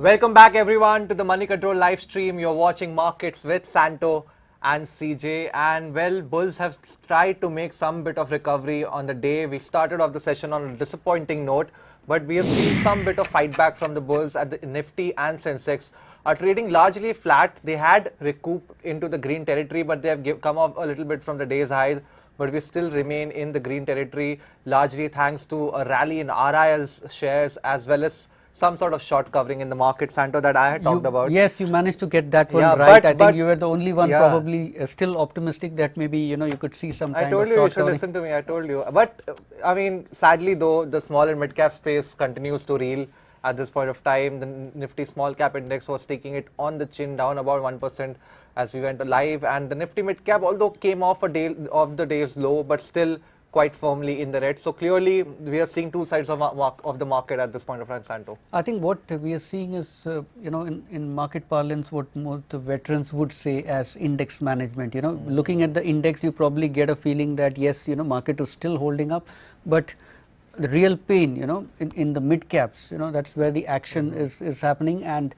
Welcome back everyone to the Moneycontrol live stream. You're watching Markets with Santo and CJ, and well, bulls have tried to make some bit of recovery on the day. We started off the session on a disappointing note, but we have seen some bit of fight back from the bulls at the Nifty and Sensex are trading largely flat. They had recouped into the green territory, but they have come off a little bit from the day's high, but we still remain in the green territory, largely thanks to a rally in RIL's shares as well as some sort of short covering in the market, Santo, that I had talked about. Yes, you managed to get that one right. I think you were the only one probably still optimistic that maybe, you could see some kind of short covering. I told you, you should covering. listen to me, I told you. But, I mean, sadly though, the small and mid-cap space continues to reel at this point of time. The Nifty small cap index was taking it on the chin, down about 1% as we went live. And the Nifty mid-cap, although came off the day's low, but still quite firmly in the red. So clearly we are seeing two sides of the market at this point of time, Santo. I think what we are seeing is, in market parlance, what most veterans would say as index management. Looking at the index, you probably get a feeling that yes, market is still holding up, but the real pain, in the mid caps, that's where the action is happening, and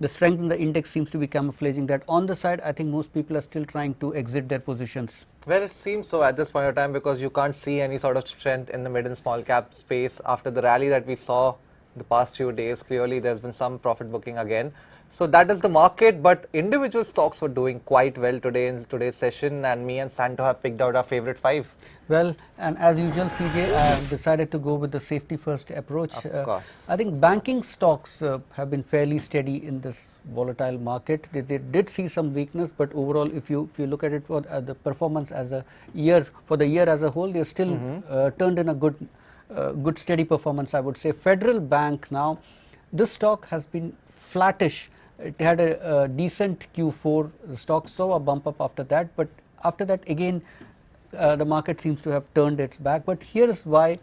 the strength in the index seems to be camouflaging that. On the side, I think most people are still trying to exit their positions. Well, it seems so at this point of time, because you can't see any sort of strength in the mid and small cap space after the rally that we saw the past few days. Clearly, there's been some profit booking again. So that is the market, but individual stocks were doing quite well today in today's session, and me and Santo have picked out our favorite 5. Well, and as usual, CJ, I have decided to go with the safety first approach. Of course. I think banking stocks have been fairly steady in this volatile market. They did see some weakness, but overall, if you look at it for the performance as a year, for the year as a whole, they still turned in a good steady performance, I would say. Federal Bank now, this stock has been flattish. It had a decent Q4. The stock saw a bump up after that, but after that again the market seems to have turned its back. But here is why,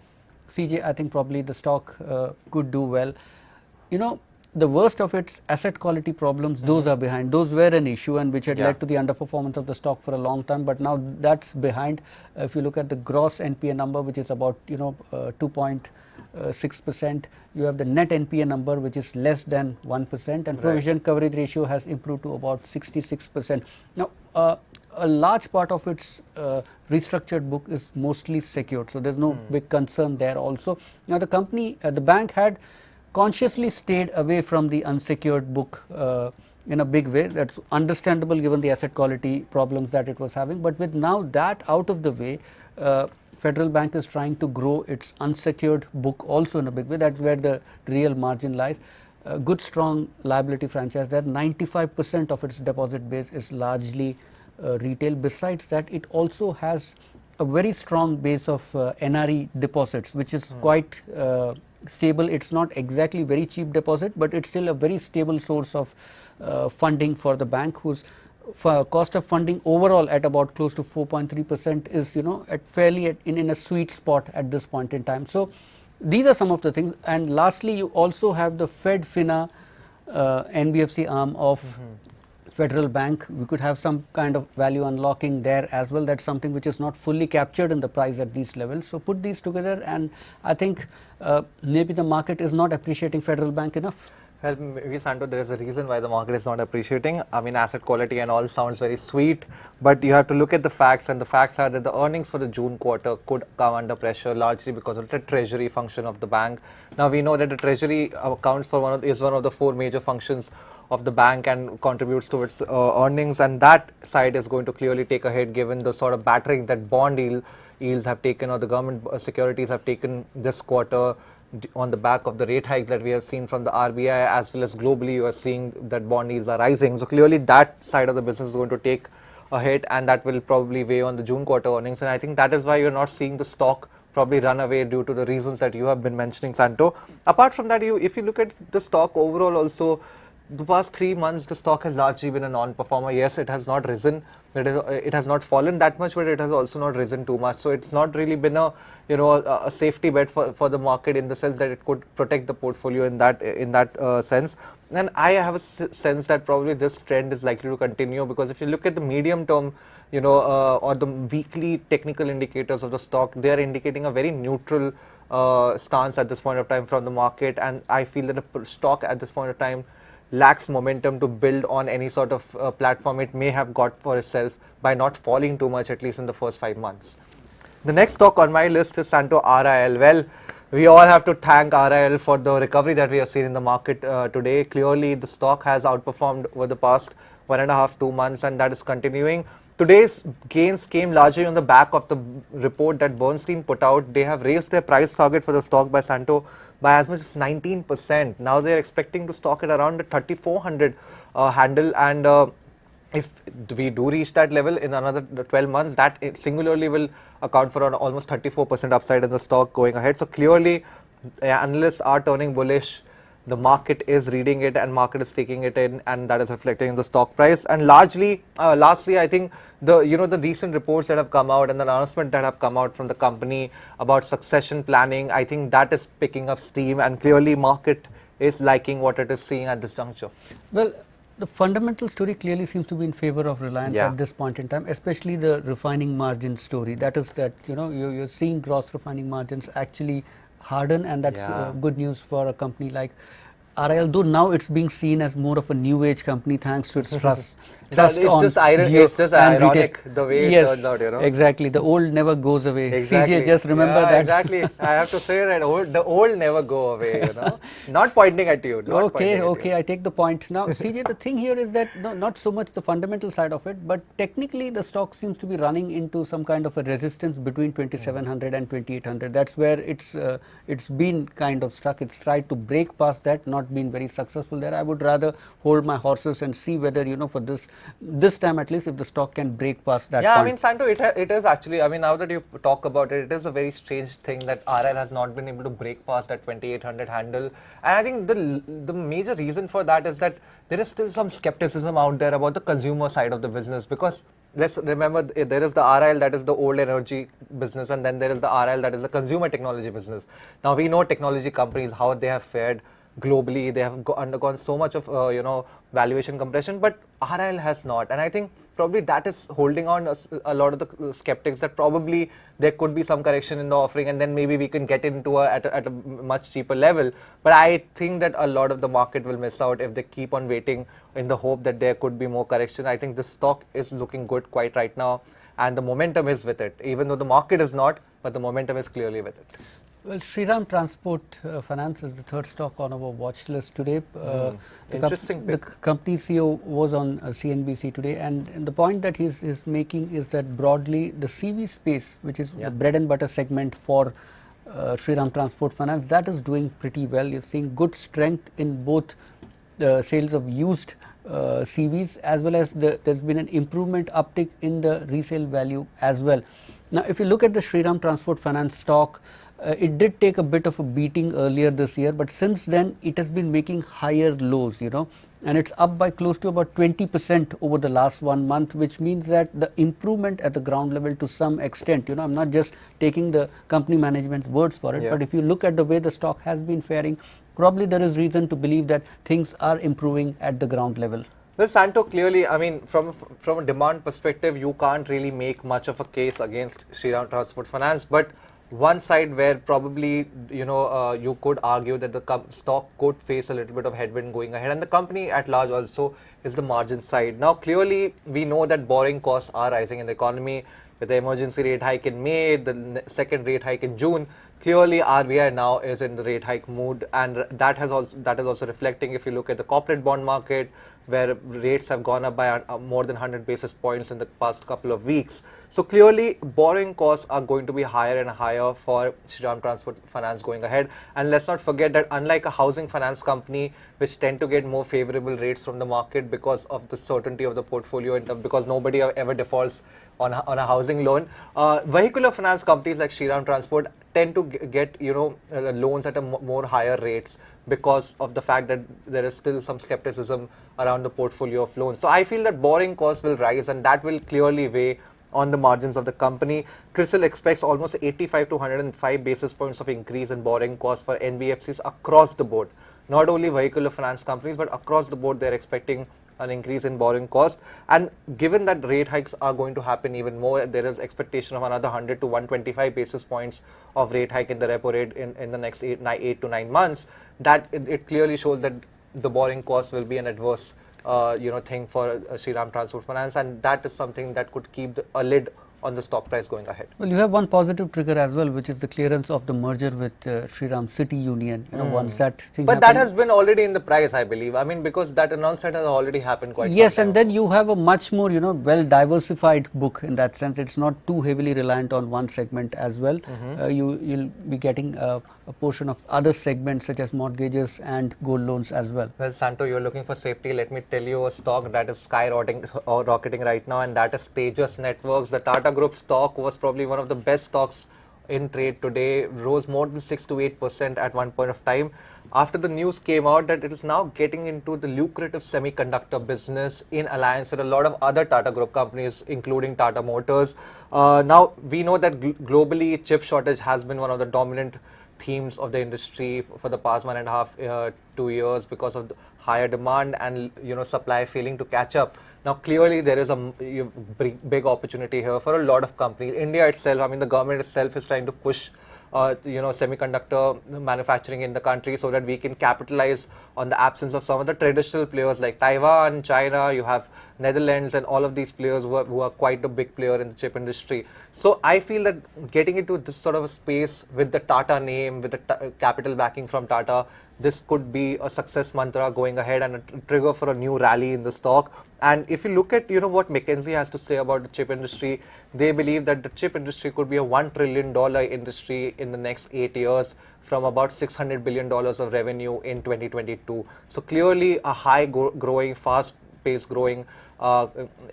CJ, I think probably the stock could do well. The worst of its asset quality problems, those are behind. Those were an issue and which had led to the underperformance of the stock for a long time, but now that's behind. If you look at the gross NPA number, which is about 2.6%, you have the net NPA number, which is less than 1%, and provision coverage ratio has improved to about 66%. Now, a large part of its restructured book is mostly secured, so there's no big concern there also. Now, the company, the bank had consciously stayed away from the unsecured book in a big way. That's understandable given the asset quality problems that it was having, but with now that out of the way, Federal Bank is trying to grow its unsecured book also in a big way. That's where the real margin lies. Good strong liability franchise there. 95% of its deposit base is largely retail. Besides that, it also has a very strong base of NRE deposits, which is quite stable. It's not exactly very cheap deposit, but it's still a very stable source of funding for the bank, whose cost of funding overall at about close to 4.3% is at fairly in a sweet spot at this point in time. So these are some of the things. And lastly, you also have the Fed Fina NBFC arm of Federal Bank. We could have some kind of value unlocking there as well. That's something which is not fully captured in the price at these levels. So put these together, and I think maybe the market is not appreciating Federal Bank enough. Well, maybe, Santo, there is a reason why the market is not appreciating. I mean, asset quality and all sounds very sweet, but you have to look at the facts, and the facts are that the earnings for the June quarter could come under pressure largely because of the treasury function of the bank. Now, we know that the treasury accounts for one of the 4 major functions of the bank and contributes to its earnings, and that side is going to clearly take a hit given the sort of battering that bond yields have taken, or the government securities have taken this quarter, on the back of the rate hike that we have seen from the RBI, as well as globally you are seeing that bond yields are rising. So clearly that side of the business is going to take a hit, and that will probably weigh on the June quarter earnings, and I think that is why you're not seeing the stock probably run away due to the reasons that you have been mentioning, Santo. Apart from that, if you look at the stock overall also, the past 3 months the stock has largely been a non-performer. Yes, it has not risen, it has not fallen that much, but it has also not risen too much. So it's not really been a safety bet for the market, in the sense that it could protect the portfolio in that sense. And I have a sense that probably this trend is likely to continue, because if you look at the medium term, or the weekly technical indicators of the stock, they are indicating a very neutral stance at this point of time from the market, and I feel that the stock at this point of time lacks momentum to build on any sort of platform it may have got for itself by not falling too much, at least in the first 5 months. The next stock on my list is Santo RIL. Well, we all have to thank RIL for the recovery that we have seen in the market today. Clearly, the stock has outperformed over the past 1.5 2 months, and that is continuing. Today's gains came largely on the back of the report that Bernstein put out. They have raised their price target for the stock by Santo by as much as 19%. Now they are expecting the stock at around the 3,400 handle, and if we do reach that level in another 12 months, that singularly will account for almost 34% upside in the stock going ahead. So clearly, analysts are turning bullish. The market is reading it, and market is taking it in, and that is reflecting in the stock price. And largely, lastly, I think the recent reports that have come out and the announcement that have come out from the company about succession planning, I think that is picking up steam, and clearly market is liking what it is seeing at this juncture. Well, the fundamental story clearly seems to be in favor of Reliance at this point in time, especially the refining margin story. That is that, you're seeing gross refining margins actually harden, and that's good news for a company like RIL, though now it's being seen as more of a new age company thanks to its trust. It's just ironic the way it turns out, Exactly. The old never goes away. Exactly. CJ, just remember that. Exactly. I have to say that the old never go away, Not pointing at you. Okay, I take the point. Now, CJ, the thing here is that not so much the fundamental side of it, but technically the stock seems to be running into some kind of a resistance between 2,700 and 2,800. That's where it's been kind of stuck. It's tried to break past that, not been very successful there. I would rather hold my horses and see whether, for this time at least, if the stock can break past that point. I mean, Santo, it is actually, I mean, now that you talk about it, it is a very strange thing that RIL has not been able to break past that 2,800 handle. And I think the major reason for that is that there is still some skepticism out there about the consumer side of the business, because let's remember, there is the RIL that is the old energy business, and then there is the RIL that is the consumer technology business. Now we know technology companies, how they have fared globally. They have undergone so much of valuation compression, but RIL has not, and I think probably that is holding on a lot of the skeptics, that probably there could be some correction in the offering, and then maybe we can get into at a much cheaper level. But I think that a lot of the market will miss out if they keep on waiting in the hope that there could be more correction. I think the stock is looking good quite right now, and the momentum is with it, even though the market is not, but the momentum is clearly with it. Well, Shriram Transport Finance is the third stock on our watch list today. The company CEO was on CNBC today, and the point that he's making is that broadly the CV space, which is the bread and butter segment for Shriram Transport Finance, that is doing pretty well. You're seeing good strength in both the sales of used CVs, as well as there's been an improvement uptick in the resale value as well. Now, if you look at the Shriram Transport Finance stock, it did take a bit of a beating earlier this year, but since then it has been making higher lows, and it's up by close to about 20% over the last 1 month, which means that the improvement at the ground level to some extent, I'm not just taking the company management's words for it, but if you look at the way the stock has been faring, probably there is reason to believe that things are improving at the ground level. Well, Santo, clearly, I mean, from a demand perspective, you can't really make much of a case against Shriram Transport Finance, but one side where probably you could argue that the stock could face a little bit of headwind going ahead, and the company at large also, is the margin side. Now clearly we know that borrowing costs are rising in the economy with the emergency rate hike in May, the second rate hike in June. Clearly RBI now is in the rate hike mood, and that is also reflecting if you look at the corporate bond market, where rates have gone up by more than 100 basis points in the past couple of weeks. So clearly borrowing costs are going to be higher and higher for Shriram Transport Finance going ahead. And let's not forget that unlike a housing finance company, which tend to get more favorable rates from the market because of the certainty of the portfolio, because nobody ever defaults on a housing loan, vehicular finance companies like Shriram Transport tend to get loans at a more higher rates, because of the fact that there is still some skepticism around the portfolio of loans. So I feel that borrowing costs will rise, and that will clearly weigh on the margins of the company. CRISIL expects almost 85 to 105 basis points of increase in borrowing costs for NBFCs across the board. Not only vehicular finance companies, but across the board they're expecting an increase in borrowing cost. And given that rate hikes are going to happen even more, there is expectation of another 100 to 125 basis points of rate hike in the repo rate in the next 8 to 9 months. That it clearly shows that the borrowing cost will be an adverse thing for Shriram Transport Finance, and that is something that could keep a lid on the stock price going ahead. Well, you have one positive trigger as well, which is the clearance of the merger with Shriram City Union. Once that thing But happened, that has been already in the price, I believe. I mean, because that announcement has already happened quite. yes, some time and then ago. you have a much more well diversified book in that sense. It's not too heavily reliant on one segment as well. You'll be getting a portion of other segments such as mortgages and gold loans as well. Well, Santo, you're looking for safety. Let me tell you a stock that is rocketing right now, and that is Tejas Networks. The Tata Group stock was probably one of the best stocks in trade today, rose more than 6 to 8% at one point of time. After the news came out that it is now getting into the lucrative semiconductor business in alliance with a lot of other Tata Group companies, including Tata Motors. Now, we know that globally, chip shortage has been one of the dominant themes of the industry for the past 1.5 2 years because of the higher demand and supply failing to catch up. Now clearly there is a big opportunity here for a lot of companies. India itself, I mean the government itself is trying to push semiconductor manufacturing in the country so that we can capitalize on the absence of some of the traditional players like Taiwan, China. You have Netherlands and all of these players who are quite a big player in the chip industry. So I feel that getting into this sort of a space with the Tata name, with the capital backing from Tata, this could be a success mantra going ahead and a trigger for a new rally in the stock. And if you look at what McKinsey has to say about the chip industry, they believe that the chip industry could be a $1 trillion industry in the next 8 years from about $600 billion of revenue in 2022. So clearly a high growing, fast-paced growing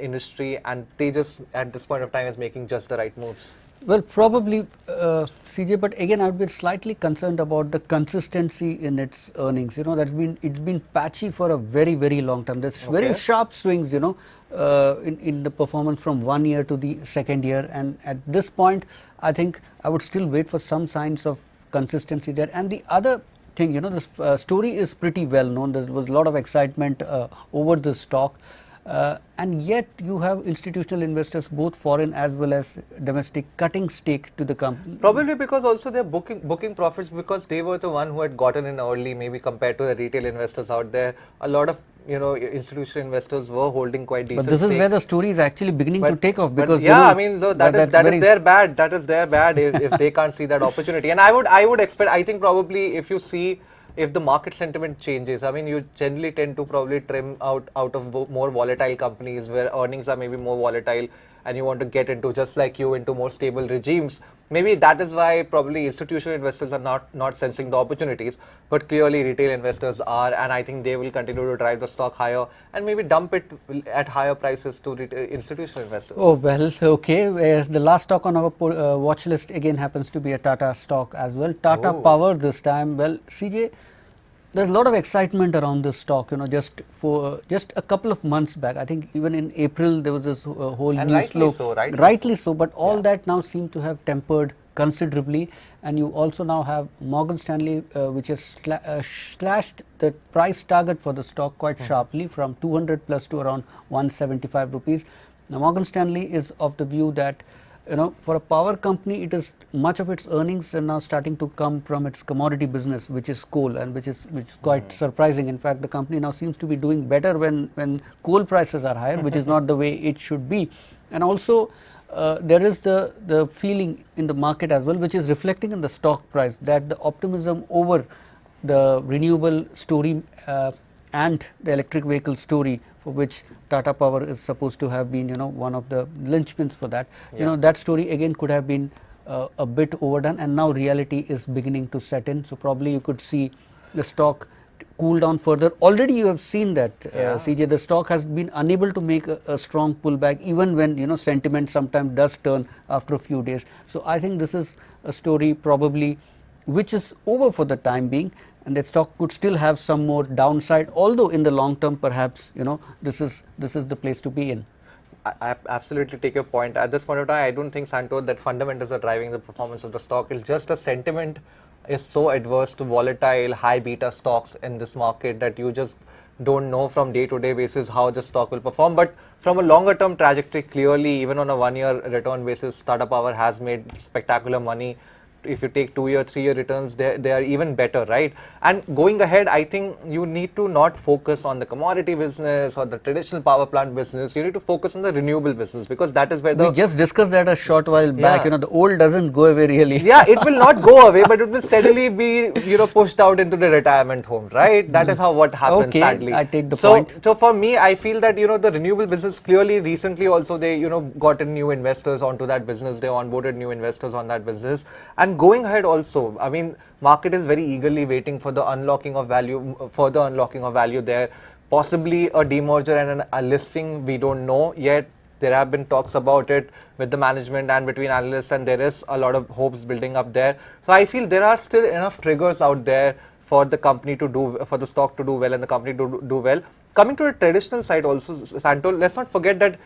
industry, and Tejas at this point of time is making just the right moves. Well, probably, CJ, but again, I've been slightly concerned about the consistency in its earnings. It's been patchy for a very, very long time. There's very sharp swings, in the performance from 1 year to the second year. And at this point, I think I would still wait for some signs of consistency there. And the other thing, this story is pretty well known. There was a lot of excitement over the stock. And yet you have institutional investors, both foreign as well as domestic, cutting stake to the company. Probably because also they're booking profits because they were the one who had gotten in early, maybe compared to the retail investors out there. A lot of institutional investors were holding quite decent. But this is where the story is actually beginning to take off, because I mean, so that is their bad. That is their bad if they can't see that opportunity. And I would expect. I think probably if the market sentiment changes, I mean, you generally tend to probably trim out of more volatile companies where earnings are maybe more volatile, and you want to get into, just like you, into more stable regimes. Maybe that is why probably institutional investors are not sensing the opportunities, but clearly retail investors are, and I think they will continue to drive the stock higher and maybe dump it at higher prices to institutional investors. Oh, well, okay. The last stock on our watch list again happens to be a Tata stock as well. Tata Power this time. Well, CJ, there's a lot of excitement around this stock, just a couple of months back. I think even in April there was this whole news flow. Rightly so, but all that now seems to have tempered considerably. And you also now have Morgan Stanley, which has slashed the price target for the stock quite sharply from 200 plus to around 175 rupees. Now, Morgan Stanley is of the view that for a power company, it is much of its earnings are now starting to come from its commodity business, which is coal, and which is quite surprising. In fact, the company now seems to be doing better when coal prices are higher, which is not the way it should be. And also, there is the feeling in the market as well, which is reflecting in the stock price, that the optimism over the renewable story and the electric vehicle story, for which Tata Power is supposed to have been, one of the linchpins for that. That story again could have been a bit overdone, and now reality is beginning to set in. So probably you could see the stock cool down further. Already you have seen that, CJ, the stock has been unable to make a strong pullback, even when sentiment sometimes does turn after a few days. So I think this is a story probably which is over for the time being, and that stock could still have some more downside, although in the long term perhaps this is the place to be in. I absolutely take your point. At this point of time, I don't think, Santo, that fundamentals are driving the performance of the stock. It's just the sentiment is so adverse to volatile, high beta stocks in this market that you just don't know from day to day basis how the stock will perform. But from a longer term trajectory, clearly, even on a 1 year return basis, Tata Power has made spectacular money. if you take 2-year, 3-year returns, they are even better, right? And going ahead, I think you need to not focus on the commodity business or the traditional power plant business. You need to focus on the renewable business, because that is where We just discussed that a short while back. Yeah. The old doesn't go away really. Yeah, it will not go away, but it will steadily be, pushed out into the retirement home, right? That is how what happens, Okay, sadly. I take the point. So for me, I feel that, the renewable business, clearly recently also they, gotten new investors onto that business. They onboarded new investors on that business. And going ahead also, I mean, market is very eagerly waiting for the unlocking of value, further unlocking of value there. Possibly a demerger and a listing, we don't know yet. There have been talks about it with the management and between analysts, and there is a lot of hopes building up there. So I feel there are still enough triggers out there for the company to do, for the stock to do well and the company to do well. Coming to the traditional side also, Santo, let's not forget that,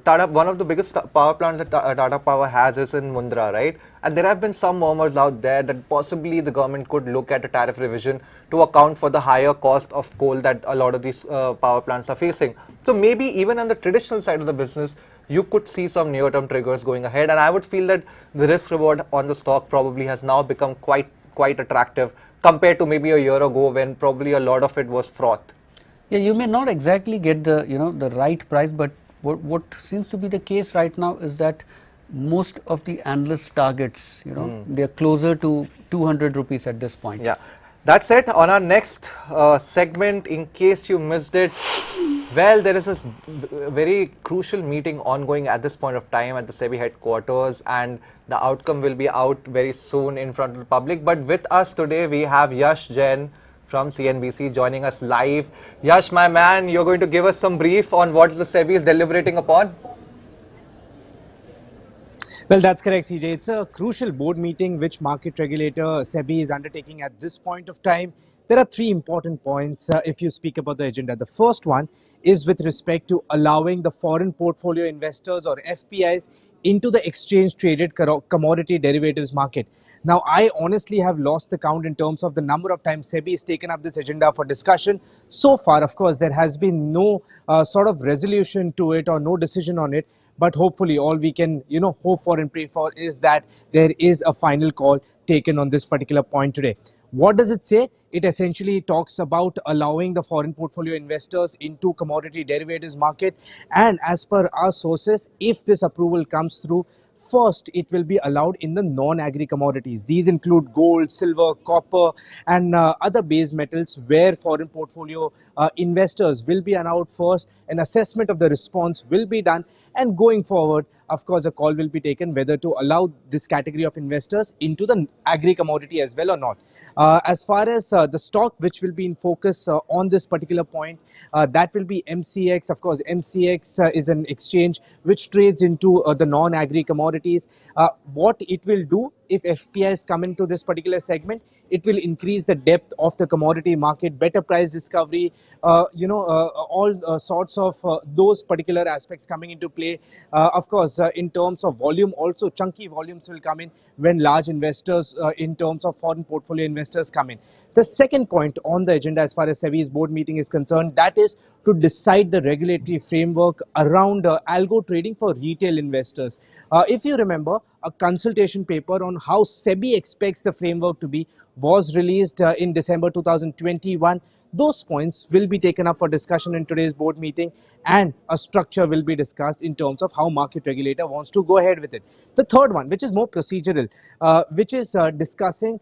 Tata, one of the biggest power plants that Tata Power has is in Mundra, right? And there have been some murmurs out there that possibly the government could look at a tariff revision to account for the higher cost of coal that a lot of these power plants are facing. So maybe even on the traditional side of the business, you could see some near-term triggers going ahead. And I would feel that the risk reward on the stock probably has now become quite attractive compared to maybe a year ago when probably a lot of it was froth. Yeah, you may not exactly get the the right price, but what seems to be the case right now is that most of the analyst targets, they are closer to 200 rupees at this point. Yeah, that's it. On our next segment, in case you missed it, well, there is this very crucial meeting ongoing at this point of time at the SEBI headquarters, and the outcome will be out very soon in front of the public. But with us today, we have Yash Jain from CNBC joining us live. Yash, my man, you're going to give us some brief on what the SEBI is deliberating upon? Well, that's correct, CJ. It's a crucial board meeting which market regulator SEBI is undertaking at this point of time. There are three important points if you speak about the agenda. The first one is with respect to allowing the foreign portfolio investors or FPIs into the exchange traded commodity derivatives market. Now, I honestly have lost the count in terms of the number of times SEBI has taken up this agenda for discussion. So far, of course, there has been no sort of resolution to it or no decision on it. But hopefully all we can, hope for and pray for is that there is a final call taken on this particular point today. What does it say? It essentially talks about allowing the foreign portfolio investors into commodity derivatives market. And as per our sources, if this approval comes through, first, it will be allowed in the non-agri commodities. These include gold, silver, copper, and other base metals where foreign portfolio investors will be allowed first. An assessment of the response will be done, and going forward, of course, a call will be taken whether to allow this category of investors into the agri commodity as well or not. As far as the stock which will be in focus on this particular point, that will be MCX. Of course, MCX is an exchange which trades into the non-agri commodities. What it will do if FPIs come into this particular segment, it will increase the depth of the commodity market, better price discovery, all sorts of those particular aspects coming into play. Of course, in terms of volume, also chunky volumes will come in when large investors in terms of foreign portfolio investors come in. The second point on the agenda as far as SEBI's board meeting is concerned, that is to decide the regulatory framework around algo trading for retail investors. If you remember, a consultation paper on how SEBI expects the framework to be was released in December 2021. Those points will be taken up for discussion in today's board meeting, and a structure will be discussed in terms of how market regulator wants to go ahead with it. The third one, which is more procedural, which is discussing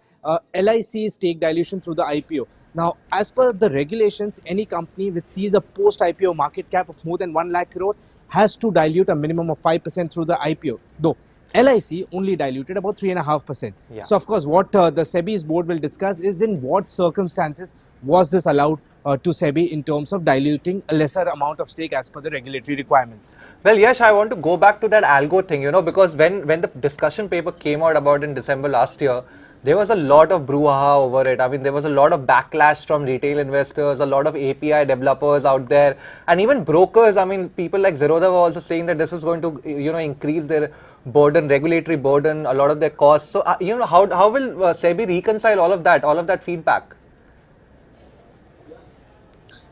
LIC stake dilution through the IPO. Now, as per the regulations, any company which sees a post-IPO market cap of more than 1 lakh crore has to dilute a minimum of 5% through the IPO, though LIC only diluted about 3.5%. Yeah. So, of course, what the SEBI's board will discuss is in what circumstances was this allowed to SEBI in terms of diluting a lesser amount of stake as per the regulatory requirements. Well, Yash, I want to go back to that algo thing, because when the discussion paper came out about in December last year, there was a lot of brouhaha over it. I mean, there was a lot of backlash from retail investors, a lot of API developers out there, and even brokers. I mean, people like Zerodha were also saying that this is going to, increase their burden, regulatory burden, a lot of their costs. So, how will SEBI reconcile all of that feedback?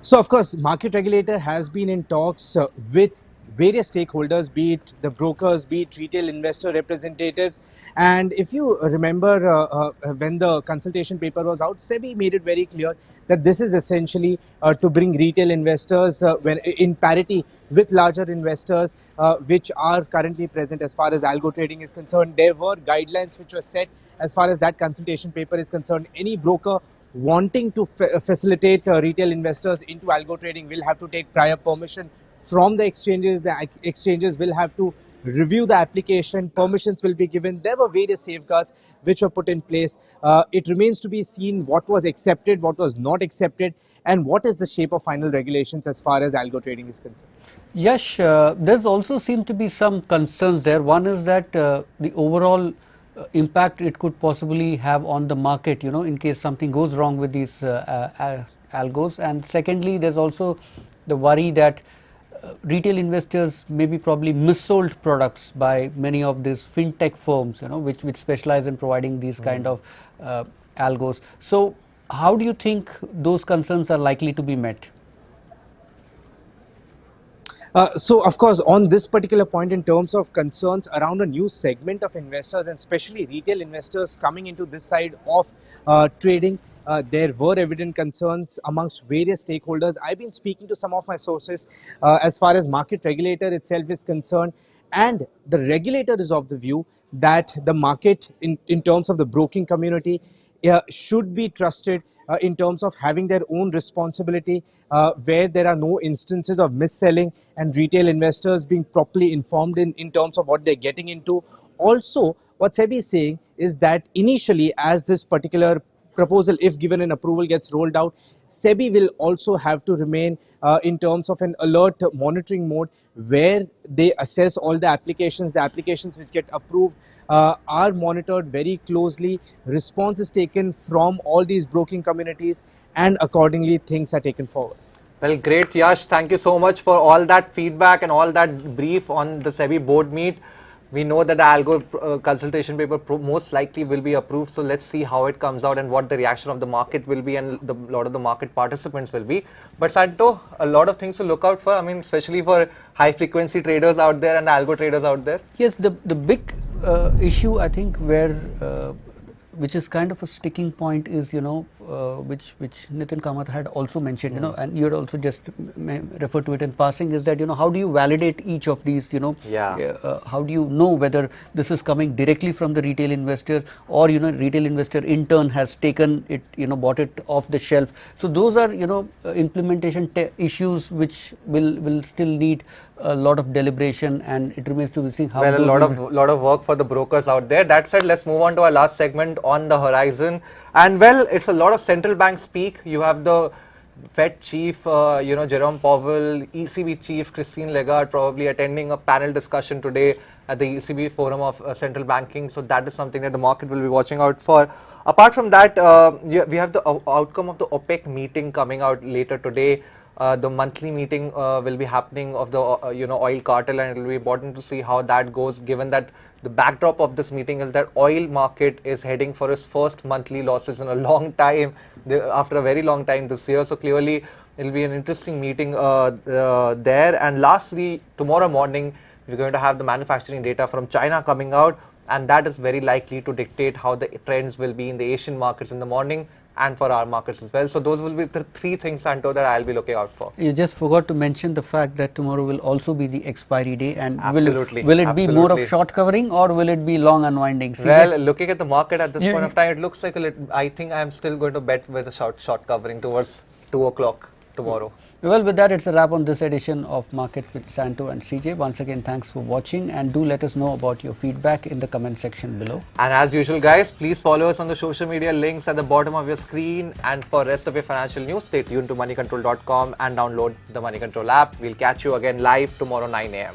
So, of course, market regulator has been in talks with various stakeholders, be it the brokers, be it retail investor representatives. And if you remember when the consultation paper was out, SEBI made it very clear that this is essentially to bring retail investors when in parity with larger investors which are currently present as far as algo trading is concerned. There were guidelines which were set as far as that consultation paper is concerned. Any broker wanting to facilitate retail investors into algo trading will have to take prior permission from the exchanges. The exchanges will have to review the application, permissions will be given. There were various safeguards which were put in place. It remains to be seen what was accepted, what was not accepted, and what is the shape of final regulations as far as algo trading is concerned. Yes, there's also seem to be some concerns there. One is that the overall impact it could possibly have on the market, in case something goes wrong with these algos. And secondly, there's also the worry that retail investors may be probably missold products by many of these fintech firms, which specialize in providing these kind of algos. So how do you think those concerns are likely to be met? So, of course, on this particular point, in terms of concerns around a new segment of investors and especially retail investors coming into this side of trading, there were evident concerns amongst various stakeholders. I've been speaking to some of my sources as far as market regulator itself is concerned, and the regulator is of the view that the market in terms of the broking community should be trusted in terms of having their own responsibility where there are no instances of mis-selling and retail investors being properly informed in terms of what they're getting into. Also, what SEBI is saying is that initially, as this particular proposal, if given an approval, gets rolled out, SEBI will also have to remain in terms of an alert monitoring mode where they assess all the applications which get approved are monitored very closely, response is taken from all these broking communities, and accordingly things are taken forward. Well, great, Yash. Thank you so much for all that feedback and all that brief on the SEBI board meet. We know that the algo consultation paper most likely will be approved. So let's see how it comes out and what the reaction of the market will be and a lot of the market participants will be. But Santo, a lot of things to look out for. I mean, especially for high frequency traders out there and algo traders out there. Yes, the big issue I think where which is kind of a sticking point is, which Nitin Kamath had also mentioned, and you had also just referred to it in passing, is that, how do you validate each of these, how do you know whether this is coming directly from the retail investor or, retail investor in turn has taken it, bought it off the shelf. So those are, implementation issues which will still need a lot of deliberation, and it remains to be seen how. Well, a lot of work for the brokers out there. That said, let's move on to our last segment on the horizon. And well, it's a lot of central bank speak. You have the Fed chief, Jerome Powell, ECB chief Christine Lagarde probably attending a panel discussion today at the ECB forum of central banking. So that is something that the market will be watching out for. Apart from that, we have the outcome of the OPEC meeting coming out later today. The monthly meeting will be happening of the oil cartel, and it will be important to see how that goes, given that the backdrop of this meeting is that oil market is heading for its first monthly losses in a long time, after a very long time this year. So clearly it will be an interesting meeting there. And lastly, tomorrow morning we're going to have the manufacturing data from China coming out, and that is very likely to dictate how the trends will be in the Asian markets in the morning and for our markets as well. So those will be the three things, Santo, that I'll be looking out for. You just forgot to mention the fact that tomorrow will also be the expiry day, and absolutely, will it be more of short covering or will it be long unwinding? Well, looking at the market at this point of time, it looks like I think I'm still going to bet with a short covering towards 2 o'clock tomorrow. Well, with that, it's a wrap on this edition of Market with Santo and CJ. Once again, thanks for watching, and do let us know about your feedback in the comment section below. And as usual, guys, please follow us on the social media links at the bottom of your screen. And for rest of your financial news, stay tuned to moneycontrol.com and download the Moneycontrol app. We'll catch you again live tomorrow 9 a.m.